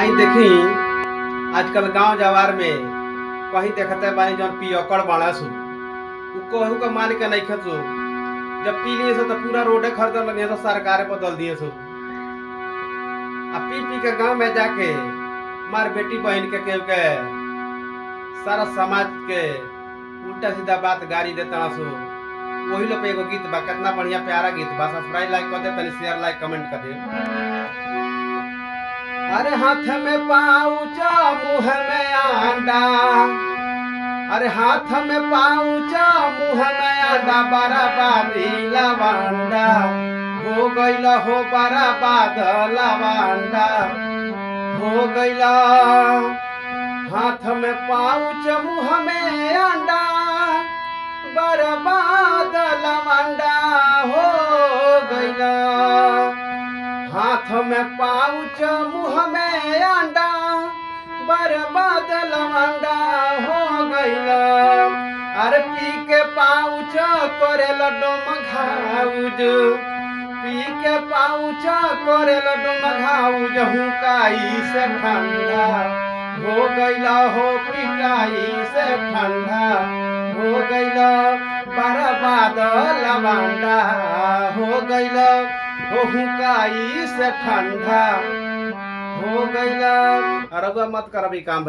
आई देखी आजकल गांव जवार में कहीं देखते बानी जौन पियकड़ बाड़ा सु उ कहू के मान के नहीं खेसु जब पी लिए तो पूरा रोडे खरीद लगे तो सरकारे बदल दिए सु आ पी पी के गांव में जाके मार बेटी बहन के केहू के सारा समाज के उल्टा सीधा बात गाड़ी देता सु वही लोग पे एगो गीत बा कितना बढ़िया प्यारा गीत बा सब्सक्राइब लाइक कर दे तनी शेयर लाइक कमेंट कर दे। अरे हाथ में पाउच मुंह में आंडा, अरे हाथ में पाउच मुंह में आंडा, बराबादी लवांडा हो गइला हो बराबाद लवांडा हो गइला। हाथ में पाउच मुंह में आंडा, बराबाद लवांडा हो गइला। हाथ में पाउच मुंह में अंडा, बर्बाद लवंडा हो गइला। अरे पी के पाउच करे लड्डू घाउज, पी के पाउच करे लड्डू घाउज, हुकाई से ठंडा हो गइला हो पिटाई से ठंडा हो गइला। बर्बाद लवंडा हो गइला हो हुकाई से ठंडा हो गइला। रउआ मत करबी काम।